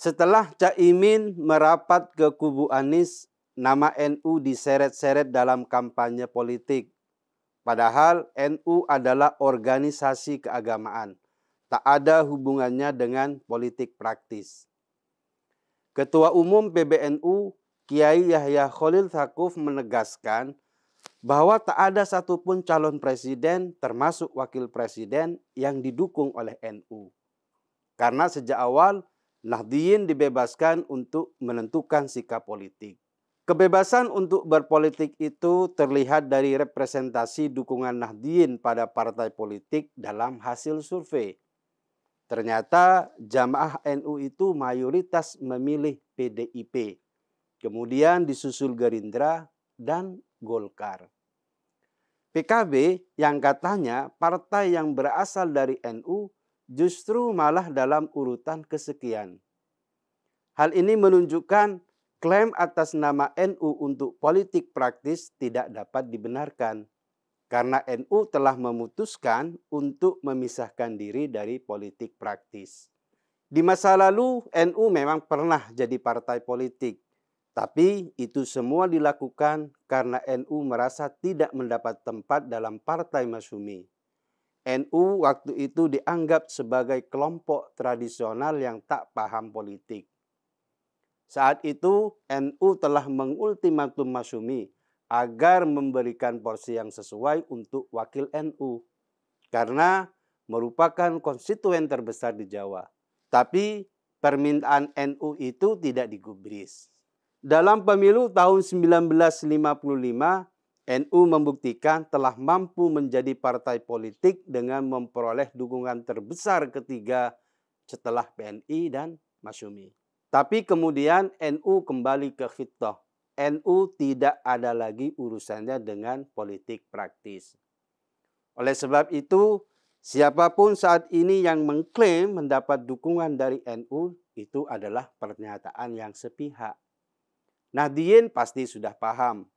Setelah Caimin merapat ke kubu Anies, nama NU diseret-seret dalam kampanye politik. Padahal NU adalah organisasi keagamaan. Tak ada hubungannya dengan politik praktis. Ketua Umum PBNU, Kiai Yahya Khalil Stakuf menegaskan bahwa tak ada satupun calon presiden termasuk wakil presiden yang didukung oleh NU. Karena sejak awal Nahdliyin dibebaskan untuk menentukan sikap politik. Kebebasan untuk berpolitik itu terlihat dari representasi dukungan Nahdliyin pada partai politik dalam hasil survei. Ternyata jamaah NU itu mayoritas memilih PDIP, kemudian disusul Gerindra dan Golkar. PKB yang katanya partai yang berasal dari NU justru malah dalam urutan kesekian. Hal ini menunjukkan klaim atas nama NU untuk politik praktis tidak dapat dibenarkan, karena NU telah memutuskan untuk memisahkan diri dari politik praktis. Di masa lalu, NU memang pernah jadi partai politik, tapi itu semua dilakukan karena NU merasa tidak mendapat tempat dalam partai masyumi. NU waktu itu dianggap sebagai kelompok tradisional yang tak paham politik. Saat itu, NU telah mengultimatum masyumi agar memberikan porsi yang sesuai untuk wakil NU, karena merupakan konstituen terbesar di Jawa. Tapi permintaan NU itu tidak digubris. Dalam pemilu tahun 1955, NU membuktikan telah mampu menjadi partai politik dengan memperoleh dukungan terbesar ketiga setelah PNI dan Masyumi. Tapi kemudian NU kembali ke khitoh. NU tidak ada lagi urusannya dengan politik praktis. Oleh sebab itu, siapapun saat ini yang mengklaim mendapat dukungan dari NU, itu adalah pernyataan yang sepihak. Nahdliyin pasti sudah paham.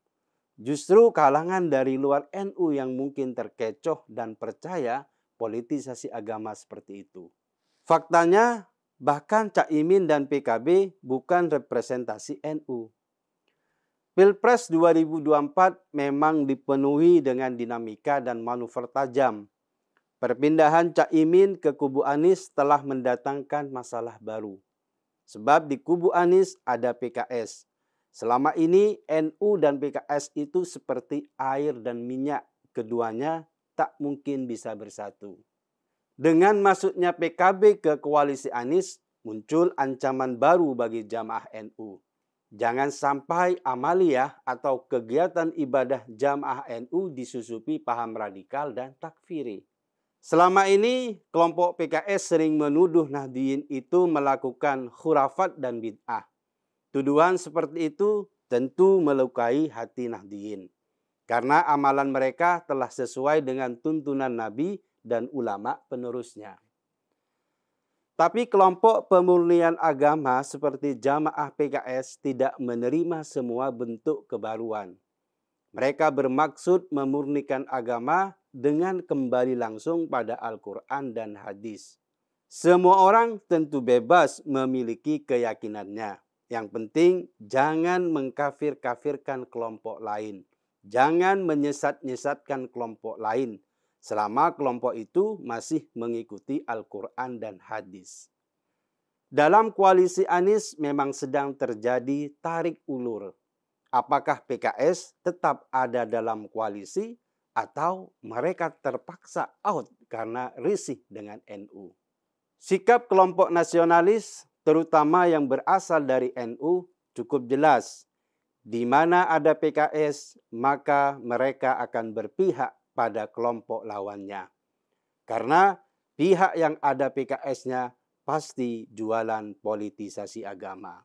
Justru kalangan dari luar NU yang mungkin terkecoh dan percaya politisasi agama seperti itu. Faktanya, bahkan Caimin dan PKB bukan representasi NU. Pilpres 2024 memang dipenuhi dengan dinamika dan manuver tajam. Perpindahan Caimin ke kubu Anies telah mendatangkan masalah baru. Sebab di kubu Anies ada PKS. Selama ini NU dan PKS itu seperti air dan minyak. Keduanya tak mungkin bisa bersatu. Dengan masuknya PKB ke koalisi Anies, muncul ancaman baru bagi jamaah NU. Jangan sampai amaliyah atau kegiatan ibadah jamaah NU disusupi paham radikal dan takfiri. Selama ini, kelompok PKS sering menuduh Nahdliyin itu melakukan khurafat dan bid'ah. Tuduhan seperti itu tentu melukai hati Nahdliyin, karena amalan mereka telah sesuai dengan tuntunan Nabi dan ulama penerusnya. Tapi kelompok pemurnian agama seperti jamaah PKS tidak menerima semua bentuk kebaruan. Mereka bermaksud memurnikan agama dengan kembali langsung pada Al-Quran dan hadis. Semua orang tentu bebas memiliki keyakinannya. Yang penting jangan mengkafir-kafirkan kelompok lain. Jangan menyesat-nyesatkan kelompok lain selama kelompok itu masih mengikuti Al-Quran dan hadis. Dalam koalisi Anies memang sedang terjadi tarik ulur. Apakah PKS tetap ada dalam koalisi atau mereka terpaksa out karena risih dengan NU? Sikap kelompok nasionalis, terutama yang berasal dari NU, cukup jelas. Di mana ada PKS, maka mereka akan berpihak pada kelompok lawannya. Karena pihak yang ada PKS-nya pasti jualan politisasi agama.